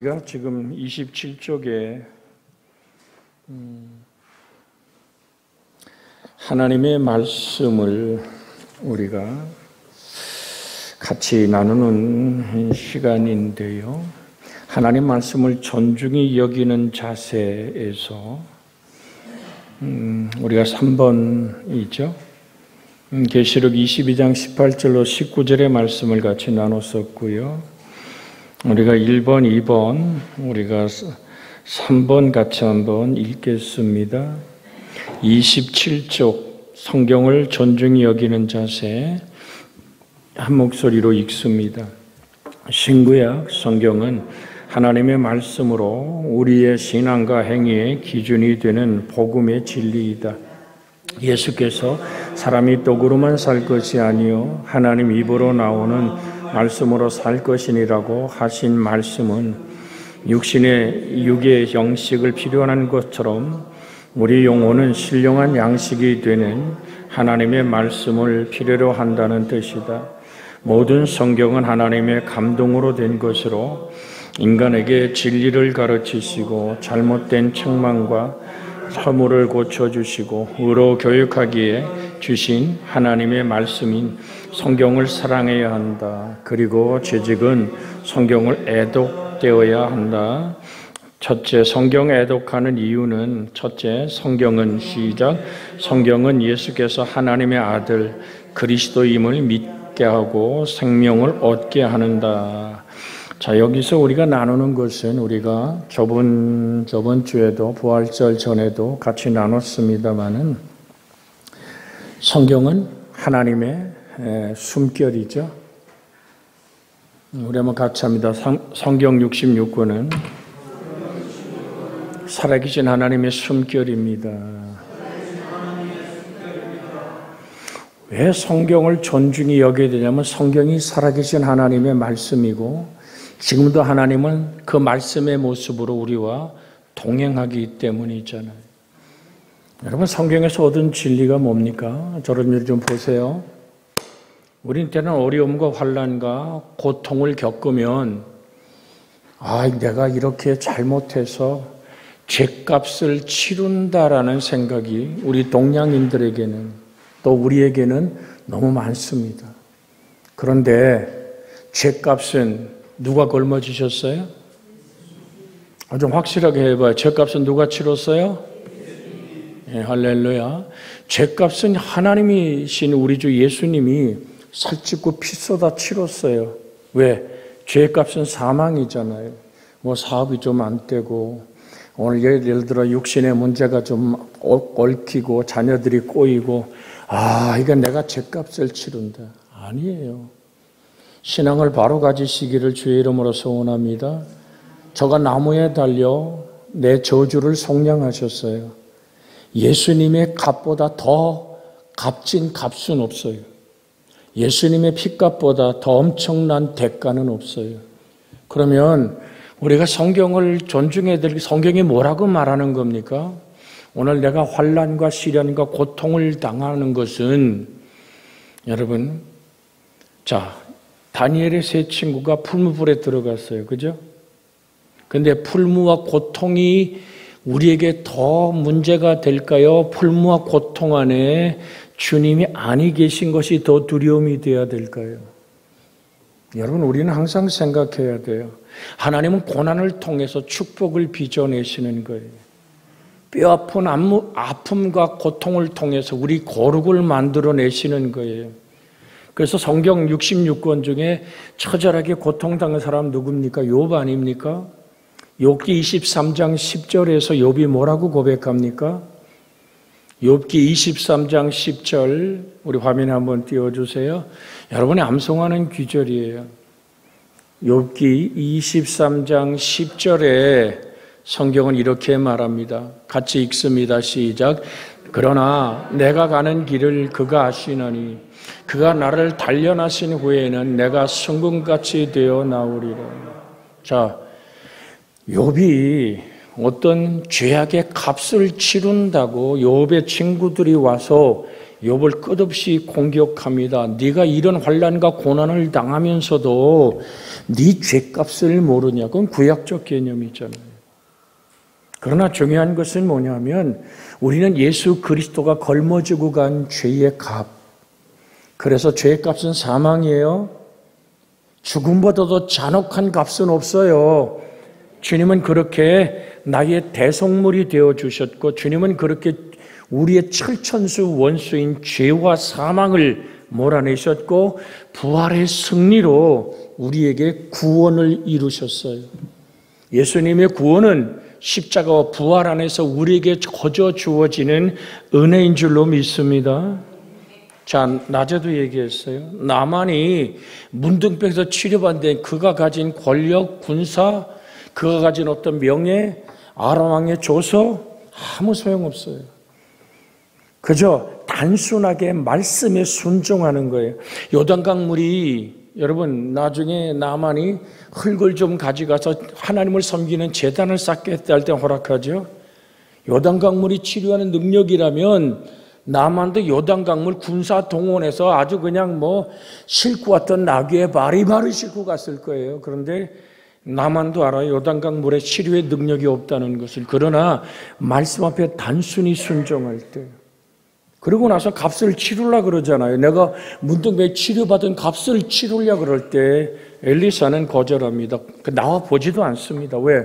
우리가 지금 27쪽에 하나님의 말씀을 우리가 같이 나누는 시간인데요. 하나님 말씀을 존중히 여기는 자세에서 우리가 3번이죠. 계시록 22장 18절로 19절의 말씀을 같이 나눴었고요. 우리가 1번, 2번, 우리가 3번 같이 한번 읽겠습니다. 27쪽 성경을 존중히 여기는 자세 한 목소리로 읽습니다. 신구약 성경은 하나님의 말씀으로 우리의 신앙과 행위의 기준이 되는 복음의 진리이다. 예수께서 사람이 떡으로만 살 것이 아니요 하나님 입으로 나오는 말씀으로 살 것이니라고 하신 말씀은 육의 양식을 필요한 것처럼 우리 영혼은 신령한 양식이 되는 하나님의 말씀을 필요로 한다는 뜻이다. 모든 성경은 하나님의 감동으로 된 것으로 인간에게 진리를 가르치시고 잘못된 책망과 허물을 고쳐주시고 의로 교육하기에 주신 하나님의 말씀인 성경을 사랑해야 한다. 그리고 재직은 성경을 애독되어야 한다. 첫째, 성경 애독하는 이유는 첫째, 성경은 성경은 예수께서 하나님의 아들 그리스도임을 믿게 하고 생명을 얻게 하는다. 자, 여기서 우리가 나누는 것은 우리가 저번 주에도 부활절 전에도 같이 나눴습니다마는 성경은 하나님의 숨결이죠. 우리 한번 같이 합니다. 성경 66권은 살아계신 하나님의 숨결입니다. 왜 성경을 존중히 여겨야 되냐면 성경이 살아계신 하나님의 말씀이고 지금도 하나님은 그 말씀의 모습으로 우리와 동행하기 때문이잖아요. 여러분, 성경에서 얻은 진리가 뭡니까? 저런 일 좀 보세요. 우린 때는 어려움과 환난과 고통을 겪으면 내가 이렇게 잘못해서 죄값을 치른다라는 생각이 우리 동양인들에게는 또 우리에게는 너무 많습니다. 그런데 죄값은 누가 걸머지셨어요? 좀 확실하게 해봐요. 죄값은 누가 치렀어요? 예, 할렐루야. 죄값은 하나님이신 우리 주 예수님이 살찌고 피 쏟아 치렀어요. 왜? 죄값은 사망이잖아요. 사업이 좀 안 되고 오늘 예를 들어 육신의 문제가 좀 얽히고 자녀들이 꼬이고 이건 내가 죄값을 치른다. 아니에요. 신앙을 바로 가지시기를 주의 이름으로 소원합니다. 저가 나무에 달려 내 저주를 속량하셨어요. 예수님의 값보다 더 값진 값은 없어요. 예수님의 피값보다 더 엄청난 대가는 없어요. 그러면 우리가 성경을 존중해야 될 성경이 뭐라고 말하는 겁니까? 오늘 내가 환난과 시련과 고통을 당하는 것은 여러분, 다니엘의 세 친구가 풀무불에 들어갔어요. 그죠? 근데 풀무와 고통이 우리에게 더 문제가 될까요? 풀무와 고통 안에 주님이 아니 계신 것이 더 두려움이 되어야 될까요? 여러분, 우리는 항상 생각해야 돼요. 하나님은 고난을 통해서 축복을 빚어내시는 거예요. 뼈아픈 아픔과 고통을 통해서 우리 거룩을 만들어내시는 거예요. 그래서 성경 66권 중에 처절하게 고통당한 사람 누굽니까? 욥 아닙니까? 욥기 23장 10절에서 욥이 뭐라고 고백합니까? 욥기 23장 10절 우리 화면에 한번 띄워주세요. 여러분이 암송하는 귀절이에요. 욥기 23장 10절에 성경은 이렇게 말합니다. 같이 읽습니다. 시작. 그러나 내가 가는 길을 그가 아시나니 그가 나를 단련하신 후에는 내가 순금같이 되어 나오리라. 자, 욥이 어떤 죄악의 값을 치른다고 욥의 친구들이 와서 욥을 끝없이 공격합니다. 네가 이런 환난과 고난을 당하면서도 네 죄값을 모르냐. 그건 구약적 개념이잖아요. 그러나 중요한 것은 뭐냐면 우리는 예수 그리스도가 걸머지고 간 죄의 값. 그래서 죄의 값은 사망이에요. 죽음보다도 잔혹한 값은 없어요. 주님은 그렇게 나의 대속물이 되어주셨고 주님은 그렇게 우리의 철천수 원수인 죄와 사망을 몰아내셨고 부활의 승리로 우리에게 구원을 이루셨어요. 예수님의 구원은 십자가와 부활 안에서 우리에게 거저 주어지는 은혜인 줄로 믿습니다. 자, 낮에도 얘기했어요. 나만이 문둥병에서 치료받는데 그가 가진 권력, 군사, 그가 가진 어떤 명예, 아람 왕의 조서 아무 소용없어요. 그저 단순하게 말씀에 순종하는 거예요. 요단강물이 여러분 나중에 나만이 흙을 좀 가져가서 하나님을 섬기는 제단을 쌓겠다 할 때 허락하죠. 요단강물이 치료하는 능력이라면 나만도 요단강물 군사 동원해서 아주 그냥 싣고 왔던 나귀의 바리바리 싣고 갔을 거예요. 그런데 나만도 알아요. 요단강물에 치료의 능력이 없다는 것을. 그러나 말씀 앞에 단순히 순종할 때 그러고 나서 값을 치르려고 그러잖아요. 내가 문둥병에 치료받은 값을 치르려고 그럴 때 엘리사는 거절합니다. 나와 보지도 않습니다. 왜?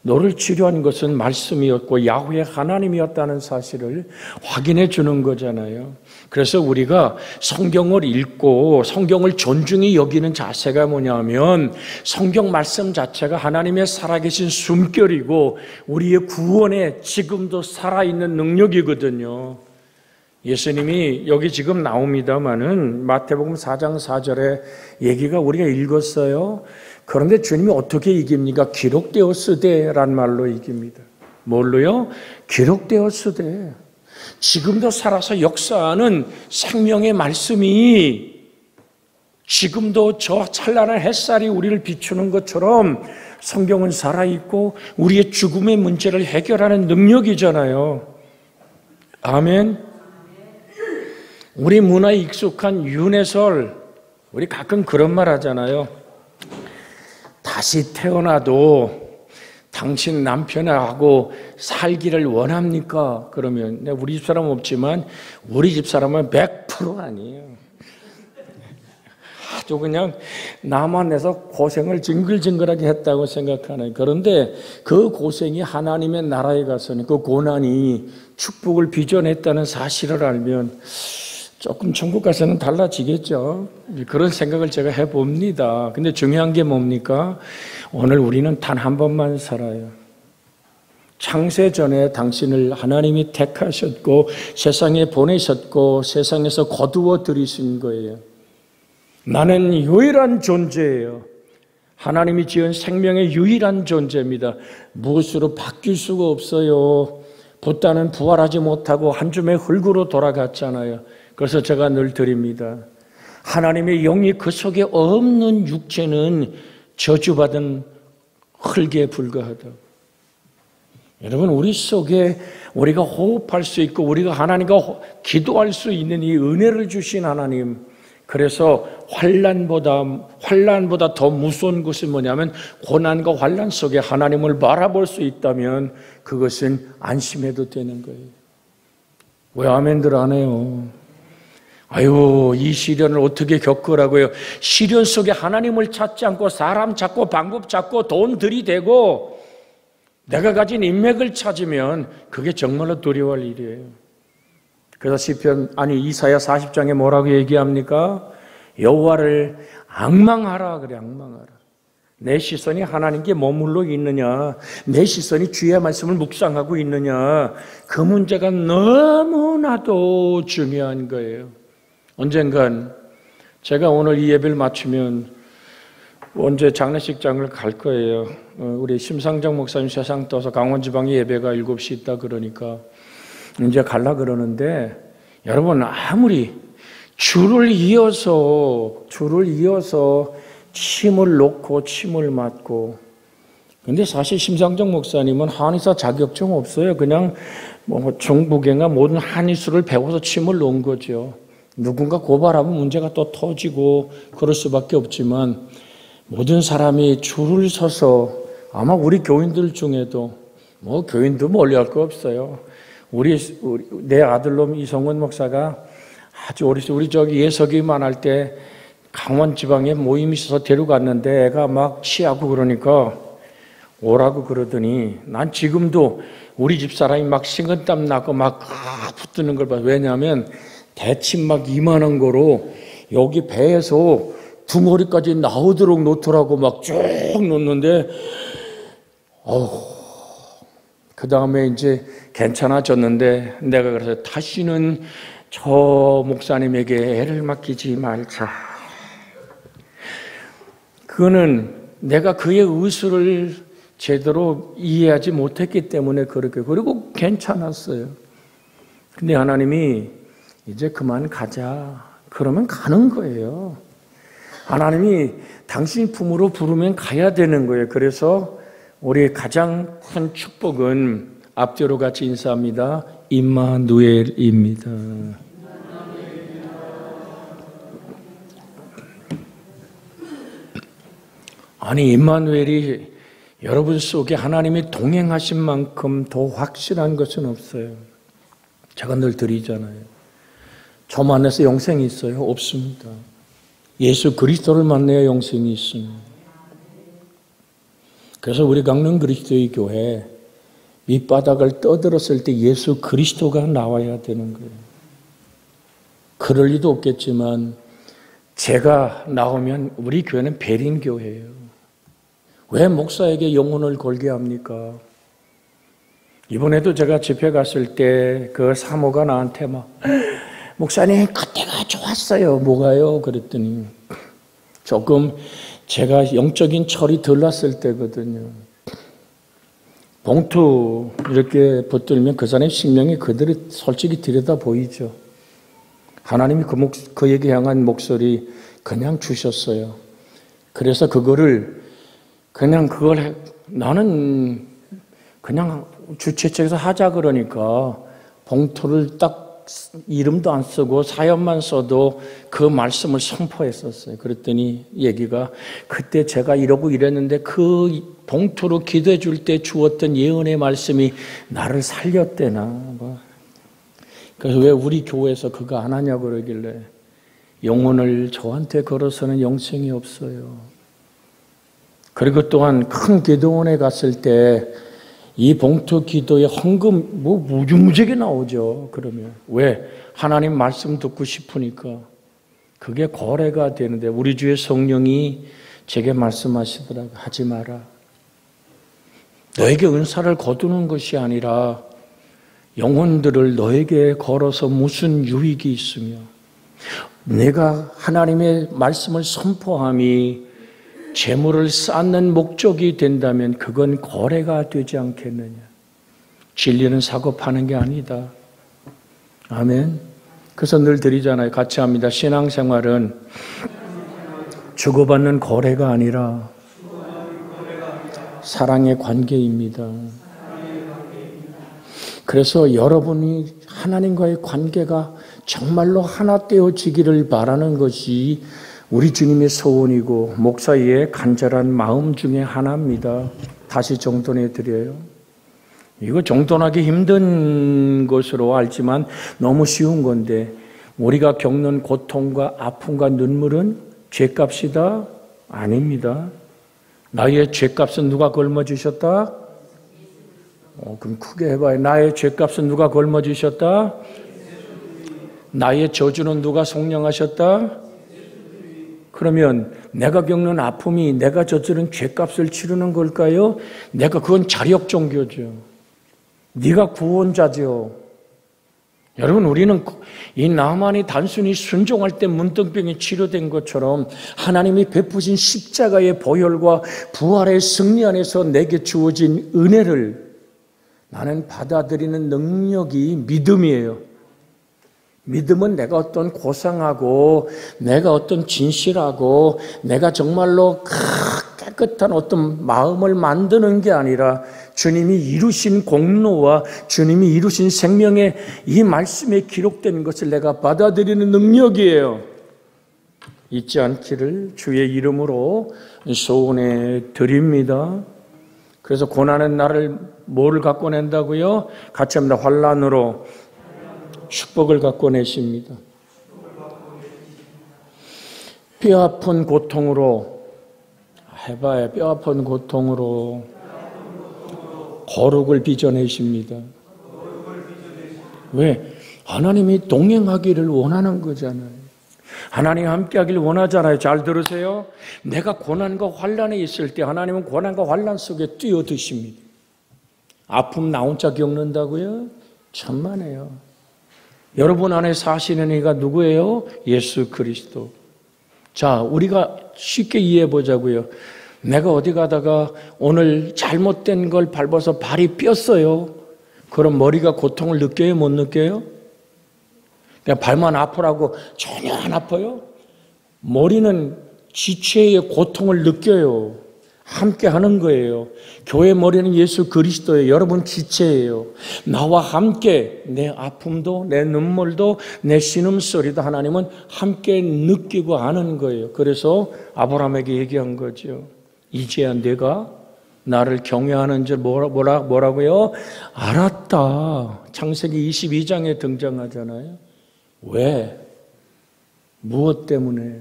너를 치료한 것은 말씀이었고 야훼 하나님이었다는 사실을 확인해 주는 거잖아요. 그래서 우리가 성경을 읽고 성경을 존중히 여기는 자세가 뭐냐면 성경 말씀 자체가 하나님의 살아계신 숨결이고 우리의 구원에 지금도 살아있는 능력이거든요. 예수님이 여기 지금 나옵니다마는 마태복음 4장 4절에 얘기가 우리가 읽었어요. 그런데 주님이 어떻게 이깁니까? 기록되었으되란 말로 이깁니다. 뭘로요? 기록되었으되. 지금도 살아서 역사하는 생명의 말씀이 지금도 저 찬란한 햇살이 우리를 비추는 것처럼 성경은 살아있고 우리의 죽음의 문제를 해결하는 능력이잖아요. 아멘. 우리 문화에 익숙한 윤회설, 우리 가끔 그런 말 하잖아요. 다시 태어나도 당신 남편하고 살기를 원합니까? 그러면 우리 집사람은 없지만 우리 집사람은 100% 아니에요. 아주 그냥 나만 내서 고생을 징글징글하게 했다고 생각하는. 그런데 그 고생이 하나님의 나라에 가서는 그 고난이 축복을 빚어냈다는 사실을 알면 조금 천국 가서는 달라지겠죠. 그런 생각을 제가 해봅니다. 근데 중요한 게 뭡니까? 오늘 우리는 단 한 번만 살아요. 창세 전에 당신을 하나님이 택하셨고 세상에 보내셨고 세상에서 거두어 들이신 거예요. 나는 유일한 존재예요. 하나님이 지은 생명의 유일한 존재입니다. 무엇으로 바뀔 수가 없어요. 붓다는 부활하지 못하고 한 줌의 흙으로 돌아갔잖아요. 그래서 제가 늘 드립니다. 하나님의 영이 그 속에 없는 육체는 저주받은 흙에 불과하다. 여러분, 우리 속에 우리가 호흡할 수 있고 우리가 하나님과 기도할 수 있는 이 은혜를 주신 하나님. 그래서 환난보다 더 무서운 것은 뭐냐면 고난과 환난 속에 하나님을 바라볼 수 있다면 그것은 안심해도 되는 거예요. 왜 아멘들 안 해요? 아유, 이 시련을 어떻게 겪으라고요? 시련 속에 하나님을 찾지 않고 사람 찾고 방법 찾고 돈 들이대고 내가 가진 인맥을 찾으면 그게 정말로 두려워할 일이에요. 그래서 이사야 40장에 뭐라고 얘기합니까? 여호와를 앙망하라 그래. 앙망하라. 내 시선이 하나님께 머물러 있느냐, 내 시선이 주의 말씀을 묵상하고 있느냐, 그 문제가 너무나도 중요한 거예요. 언젠간 제가 오늘 이 예배를 마치면 언제 장례식장을 갈 거예요. 우리 심상정 목사님 세상 떠서 강원지방에 예배가 7시 있다 그러니까 이제 갈라 그러는데, 여러분 아무리 줄을 이어서 침을 놓고 침을 맞고 근데 사실 심상정 목사님은 한의사 자격증 없어요. 그냥 뭐 중부경과 모든 한의술을 배워서 침을 놓은 거죠. 누군가 고발하면 문제가 또 터지고 그럴 수밖에 없지만 모든 사람이 줄을 서서 아마 우리 교인들 중에도 뭐 교인도 멀리 할 거 없어요. 내 아들놈 이성원 목사가 아주 어렸을 때 우리 저기 예석이만 할 때 강원 지방에 모임이 있어서 데려갔는데 애가 막 취하고 그러니까 오라고 그러더니 난 지금도 우리 집 사람이 막 식은땀 나고 막 붙드는 걸 봐. 왜냐하면 대침 막 이만한 거로 여기 배에서 둥어리까지 나오도록 놓더라고 막 쭉 놓는데 그 다음에 이제 괜찮아졌는데 내가 그래서 다시는 저 목사님에게 애를 맡기지 말자. 그거는 내가 그의 의술을 제대로 이해하지 못했기 때문에 그렇게 그리고 괜찮았어요. 근데 하나님이 이제 그만 가자. 그러면 가는 거예요. 하나님이 당신 품으로 부르면 가야 되는 거예요. 그래서 우리 가장 큰 축복은 앞뒤로 같이 인사합니다. 임마누엘입니다. 아니 임마누엘이 여러분 속에 하나님이 동행하신 만큼 더 확실한 것은 없어요. 제가 늘 드리잖아요. 저 만나서 영생이 있어요? 없습니다. 예수 그리스도를 만나야 영생이 있습니다. 그래서 우리 강릉 그리스도의 교회 밑바닥을 떠들었을 때 예수 그리스도가 나와야 되는 거예요. 그럴 리도 없겠지만 제가 나오면 우리 교회는 배린교회예요. 왜 목사에게 영혼을 걸게 합니까? 이번에도 제가 집회 갔을 때 그 사모가 나한테 막 목사님 그때가 좋았어요. 뭐가요? 그랬더니 조금 제가 영적인 철이 덜 났을 때거든요. 봉투 이렇게 붙들면 그 사람의 생명이 그대로 솔직히 들여다 보이죠. 하나님이 그에게 향한 목소리 그냥 주셨어요. 그래서 나는 그냥 주최 측에서 하자 그러니까 봉투를 딱 이름도 안 쓰고 사연만 써도 그 말씀을 선포했었어요. 그랬더니 얘기가 그때 제가 이러고 이랬는데 그 봉투로 기도해 줄 때 주었던 예언의 말씀이 나를 살렸대나. 그래서 왜 우리 교회에서 그거 안 하냐고 그러길래 영혼을 저한테 걸어서는 영생이 없어요. 그리고 또한 큰 기도원에 갔을 때 이 봉투 기도에 헌금 무지무지하게 나오죠. 그러면 왜? 하나님 말씀 듣고 싶으니까. 그게 거래가 되는데 우리 주의 성령이 제게 말씀하시더라고요. 하지 마라. 너에게 은사를 거두는 것이 아니라 영혼들을 너에게 걸어서 무슨 유익이 있으며 내가 하나님의 말씀을 선포함이 재물을 쌓는 목적이 된다면 그건 거래가 되지 않겠느냐. 진리는 사고 파는 게 아니다. 아멘. 그래서 늘 드리잖아요. 같이 합니다. 신앙생활은 주고받는 거래가 아니라 사랑의 관계입니다. 그래서 여러분이 하나님과의 관계가 정말로 하나 되어지기를 바라는 것이 우리 주님의 소원이고 목사의 간절한 마음 중에 하나입니다. 다시 정돈해 드려요. 이거 정돈하기 힘든 것으로 알지만 너무 쉬운 건데 우리가 겪는 고통과 아픔과 눈물은 죄값이다? 아닙니다. 나의 죄값은 누가 걸머주셨다? 그럼 크게 해봐요. 나의 죄값은 누가 걸머주셨다? 나의 저주는 누가 속량하셨다? 그러면 내가 겪는 아픔이 내가 저지른 죄값을 치르는 걸까요? 그건 자력 종교죠. 네가 구원자죠. 여러분 우리는 이 나만이 단순히 순종할 때 문둥병이 치료된 것처럼 하나님이 베푸신 십자가의 보혈과 부활의 승리 안에서 내게 주어진 은혜를 나는 받아들이는 능력이 믿음이에요. 믿음은 내가 어떤 고상하고 내가 어떤 진실하고 내가 정말로 깨끗한 어떤 마음을 만드는 게 아니라 주님이 이루신 공로와 주님이 이루신 생명의 이 말씀에 기록된 것을 내가 받아들이는 능력이에요. 잊지 않기를 주의 이름으로 소원해 드립니다. 그래서 고난은 나를 뭐를 갖고 낸다고요? 같이 합니다. 환난으로 축복을 갖고 내십니다. 뼈 아픈 고통으로 해봐야 뼈 아픈 고통으로 거룩을 빚어내십니다. 왜? 하나님이 동행하기를 원하는 거잖아요. 하나님 함께하기를 원하잖아요. 잘 들으세요. 내가 고난과 환난에 있을 때 하나님은 고난과 환난 속에 뛰어드십니다. 아픔 나 혼자 겪는다고요? 천만에요. 여러분 안에 사시는 이가 누구예요? 예수 그리스도. 자, 우리가 쉽게 이해해 보자고요. 내가 어디 가다가 오늘 잘못된 걸 밟아서 발이 삐었어요. 그럼 머리가 고통을 느껴요? 못 느껴요? 그냥 발만 아프라고 전혀 안 아파요? 머리는 지체의 고통을 느껴요. 함께 하는 거예요. 교회 머리는 예수 그리스도예요. 여러분 지체예요. 나와 함께 내 아픔도 내 눈물도 내 신음소리도 하나님은 함께 느끼고 아는 거예요. 그래서 아브라함에게 얘기한 거죠. 이제야 내가 나를 경외하는 줄 뭐라고요? 알았다. 창세기 22장에 등장하잖아요. 왜? 무엇 때문에?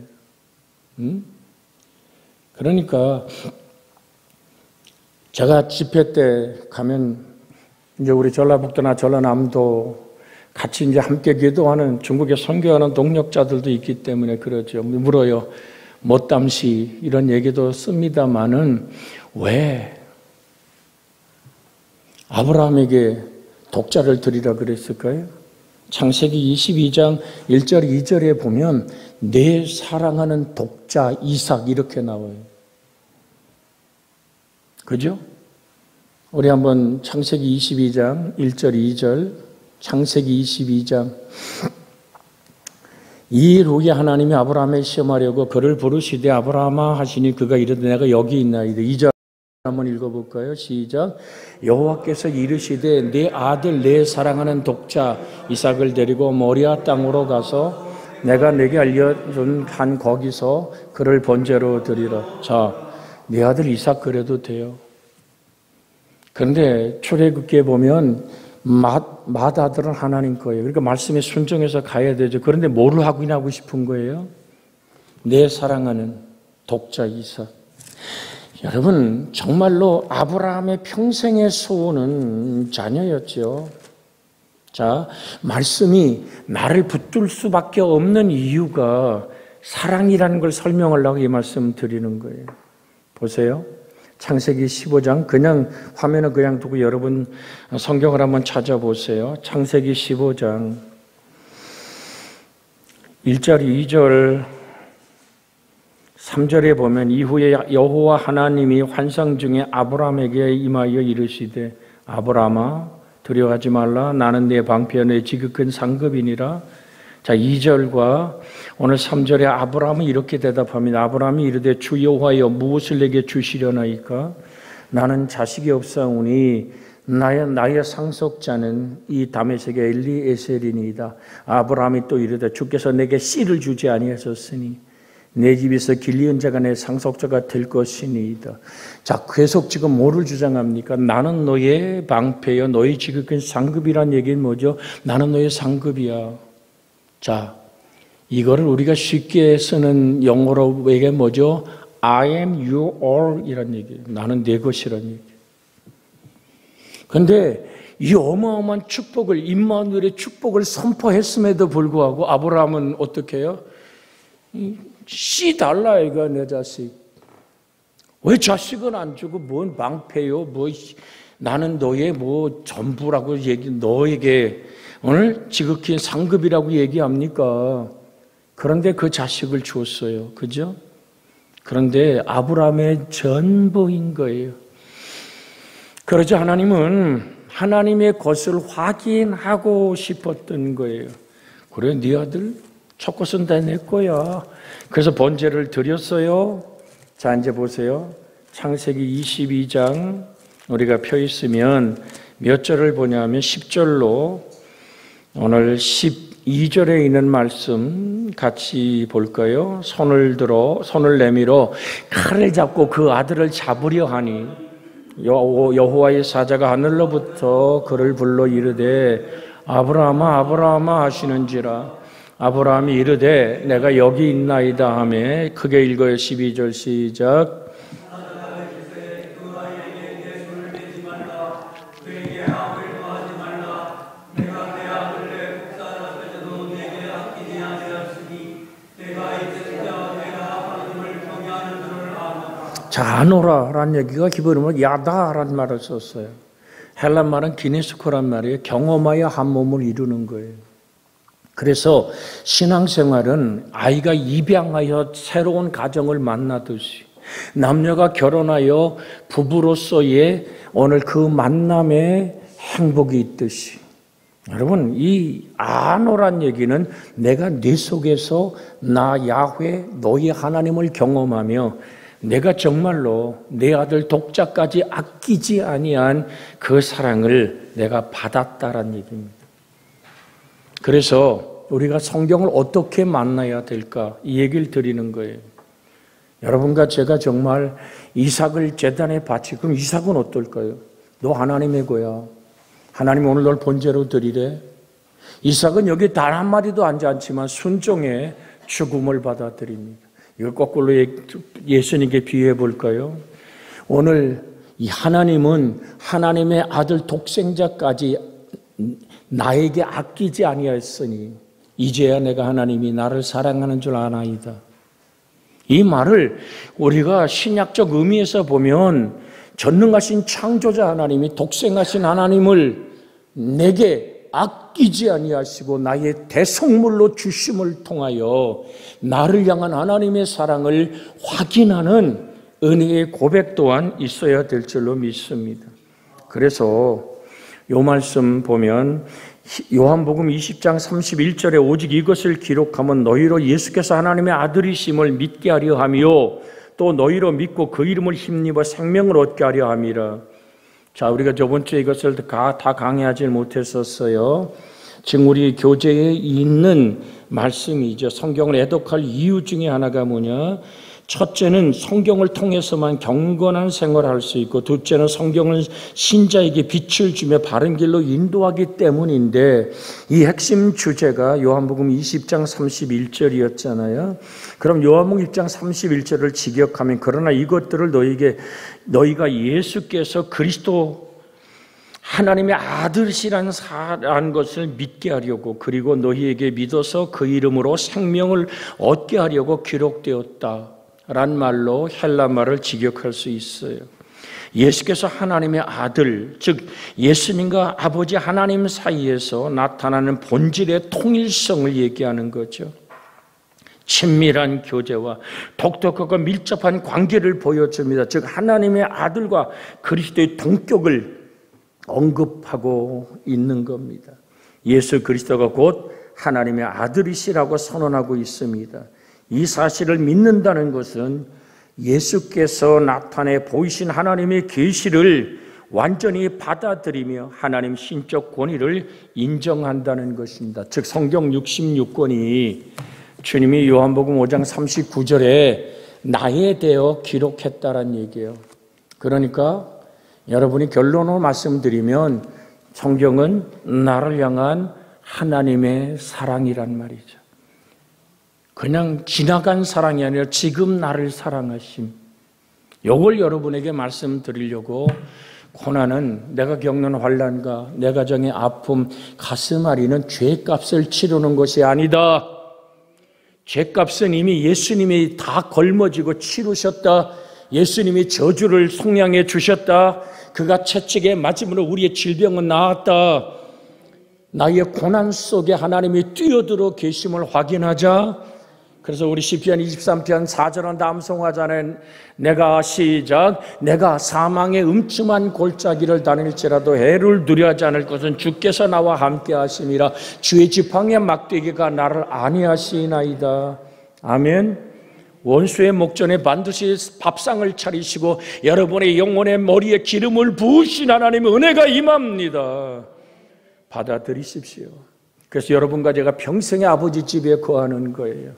그러니까 제가 집회 때 가면 이제 우리 전라북도나 전라남도 같이 이제 함께 기도하는 중국에 선교하는 동력자들도 있기 때문에 그러죠. 물어요. 못담시 이런 얘기도 씁니다만은 왜 아브라함에게 독자를 드리라 그랬을까요? 창세기 22장 1절 2절에 보면 내 사랑하는 독자 이삭 이렇게 나와요. 그죠? 우리 한번 창세기 22장 1절 2절 창세기 22장 이 후에 하나님이 아브라함을 시험하려고 그를 부르시되 아브라함아 하시니 그가 이르되 내가 여기 있나이다. 2절 한번 읽어볼까요? 시작. 여호와께서 이르시되 내 아들 내 사랑하는 독자 이삭을 데리고 모리아 땅으로 가서 내가 내게 알려준 한 거기서 그를 번제로 드리라. 자, 내 아들 이삭 그래도 돼요. 그런데 출애굽기에 보면 맏아들은 하나님 거예요. 그러니까 말씀에 순종해서 가야 되죠. 그런데 뭐를 하고 싶은 거예요? 내 사랑하는 독자 이삭. 여러분 정말로 아브라함의 평생의 소원은 자녀였죠. 자, 말씀이 나를 붙들 수밖에 없는 이유가 사랑이라는 걸 설명하려고 이 말씀 드리는 거예요. 보세요. 창세기 15장 그냥 화면을 그냥 두고 여러분 성경을 한번 찾아보세요. 창세기 15장 1절 2절 3절에 보면 이후에 여호와 하나님이 환상 중에 아브라함에게 임하여 이르시되 아브라함아 두려워하지 말라 나는 내 방패와 내 지극한 상급이니라. 자, 2절과 오늘 3절에 아브라함은 이렇게 대답합니다. 아브라함이 이르되 주 여호와여 무엇을 내게 주시려나이까? 나는 자식이 없사오니 나의 상속자는 이 다메섹의 엘리에셀이니이다. 아브라함이 또 이르되 주께서 내게 씨를 주지 아니하셨으니 내 집에서 길리은 자가 내 상속자가 될 것이니이다. 자, 계속 지금 뭐를 주장합니까? 나는 너의 방패여 너의 지극한 상급이란 얘기는 뭐죠? 나는 너의 상급이야. 자, 이거를 우리가 쉽게 쓰는 영어로 이게 뭐죠? I am you all 이란 얘기예요. 나는 내 것이란 얘기예요. 그런데 이 어마어마한 축복을 임마누엘의 축복을 선포했음에도 불구하고 아브라함은 어떻게 해요? 씨 달라 이거 내 자식. 왜 자식은 안 주고 뭔 방패요? 나는 너의 전부라고 너에게 오늘 지극히 상급이라고 얘기합니까? 그런데 그 자식을 주었어요. 그죠? 그런데 아브라함의 전부인 거예요. 그러자 하나님은 하나님의 것을 확인하고 싶었던 거예요. 그래, 네 아들 첫 것은 다 내 거야. 그래서 번제를 드렸어요. 자, 이제 보세요. 창세기 22장 우리가 펴 있으면 몇 절을 보냐면 10절로 오늘 12절에 있는 말씀 같이 볼까요? 손을 내밀어 칼을 잡고 그 아들을 잡으려 하니 여호와의 사자가 하늘로부터 그를 불러 이르되 아브라함아 아브라함아 하시는지라. 아브라함이 이르되 내가 여기 있나이다 하매. 크게 읽어요. 12절 시작. 자, 아노라라는 얘기가 기본으로 야다라는 말을 썼어요. 헬란 말은 기네스코란 말이에요. 경험하여 한 몸을 이루는 거예요. 그래서 신앙생활은 아이가 입양하여 새로운 가정을 만나듯이 남녀가 결혼하여 부부로서의 오늘 그 만남의 행복이 있듯이 여러분 이 아노란 얘기는 내가 네 속에서 나 야훼 너희 하나님을 경험하며 내가 정말로 내 아들 독자까지 아끼지 아니한 그 사랑을 내가 받았다라는 얘기입니다. 그래서 우리가 성경을 어떻게 만나야 될까 이 얘기를 드리는 거예요. 여러분과 제가 정말 이삭을 제단에 바치 그럼 이삭은 어떨까요? 너 하나님의 거야. 하나님 오늘 널 번제로 드리래. 이삭은 여기 단 한마디도 앉지 않지만 순종의 죽음을 받아들입니다. 이걸 거꾸로 예수님께 비유해 볼까요? 오늘 이 하나님은 하나님의 아들 독생자까지 나에게 아끼지 아니하였으니 이제야 내가 하나님이 나를 사랑하는 줄 아나이다. 이 말을 우리가 신약적 의미에서 보면 전능하신 창조자 하나님이 독생하신 하나님을 내게 아끼지 아니하시고 나의 대성물로 주심을 통하여 나를 향한 하나님의 사랑을 확인하는 은혜의 고백 또한 있어야 될 줄로 믿습니다. 그래서 이 말씀 보면 요한복음 20장 31절에 오직 이것을 기록하면 너희로 예수께서 하나님의 아들이심을 믿게 하려 하며 또 너희로 믿고 그 이름을 힘입어 생명을 얻게 하려 함이라. 자, 우리가 저번 주에 이것을 다 강의하지 못했었어요. 지금 우리 교재에 있는 말씀이죠. 성경을 애독할 이유 중에 하나가 뭐냐? 첫째는 성경을 통해서만 경건한 생활을 할 수 있고 둘째는 성경을 신자에게 빛을 주며 바른 길로 인도하기 때문인데 이 핵심 주제가 요한복음 20장 31절이었잖아요. 그럼 요한복음 1장 31절을 직역하면 그러나 이것들을 너희가 예수께서 그리스도 하나님의 아들이라는 것을 믿게 하려고 그리고 너희에게 믿어서 그 이름으로 생명을 얻게 하려고 기록되었다. 란 말로 헬라 말을 직역할 수 있어요. 예수께서 하나님의 아들, 즉 예수님과 아버지 하나님 사이에서 나타나는 본질의 통일성을 얘기하는 거죠. 친밀한 교제와 독특하고 밀접한 관계를 보여줍니다. 즉 하나님의 아들과 그리스도의 동격을 언급하고 있는 겁니다. 예수 그리스도가 곧 하나님의 아들이시라고 선언하고 있습니다. 이 사실을 믿는다는 것은 예수께서 나타내 보이신 하나님의 계시를 완전히 받아들이며 하나님 신적 권위를 인정한다는 것입니다. 즉 성경 66권이 주님이 요한복음 5장 39절에 나에 대해 기록했다는 얘기예요. 그러니까 여러분이 결론으로 말씀드리면 성경은 나를 향한 하나님의 사랑이란 말이죠. 그냥 지나간 사랑이 아니라 지금 나를 사랑하심. 이걸 여러분에게 말씀드리려고 고난은 내가 겪는 환난과 내 가정의 아픔, 가슴 앓이는 죄값을 치르는 것이 아니다. 죄값은 이미 예수님이 다 걸머지고 치르셨다. 예수님이 저주를 속량해 주셨다. 그가 채찍에 맞음으로 우리의 질병은 나았다. 나의 고난 속에 하나님이 뛰어들어 계심을 확인하자. 그래서 우리 시편 23편 4절은 남송하자는 내가 사망의 음침한 골짜기를 다닐지라도 해를 두려워하지 않을 것은 주께서 나와 함께 하심이라. 주의 지팡이의 막대기가 나를 안위하시나이다. 아멘. 원수의 목전에 반드시 밥상을 차리시고 여러분의 영혼의 머리에 기름을 부으신 하나님의 은혜가 임합니다. 받아들이십시오. 그래서 여러분과 제가 평생의 아버지 집에 거하는 거예요.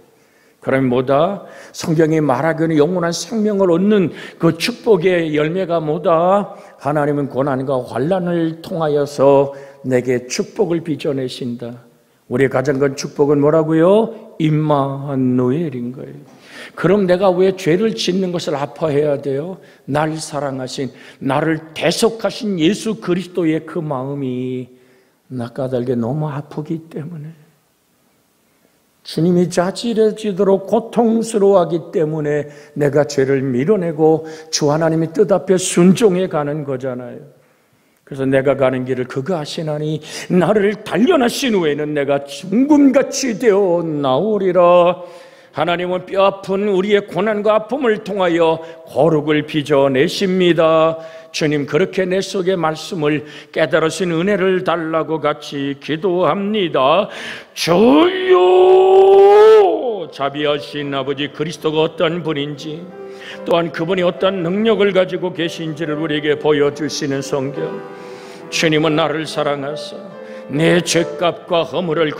그러면 뭐다? 성경이 말하기는 영원한 생명을 얻는 그 축복의 열매가 뭐다? 하나님은 고난과 환난을 통하여서 내게 축복을 빚어내신다. 우리의 가장 큰 축복은 뭐라고요? 임마누엘인 거예요. 그럼 내가 왜 죄를 짓는 것을 아파해야 돼요? 날 사랑하신, 나를 대속하신 예수 그리스도의 그 마음이 나 까닭에 너무 아프기 때문에, 주님이 자질해지도록 고통스러워하기 때문에 내가 죄를 밀어내고 주 하나님의 뜻 앞에 순종해 가는 거잖아요. 그래서 내가 가는 길을 그가 아시나니 나를 단련하신 후에는 내가 죽음같이 되어 나오리라. 하나님은 뼈아픈 우리의 고난과 아픔을 통하여 거룩을 빚어내십니다. 주님, 그렇게 내 속의 말씀을 깨달으신 은혜를 달라고 같이 기도합니다. 주여, 자비하신 아버지 그리스도가 어떤 분인지, 또한 그분이 어떤 능력을 가지고 계신지를 우리에게 보여주시는 성경. 주님은 나를 사랑하사 내 죄값과 허물을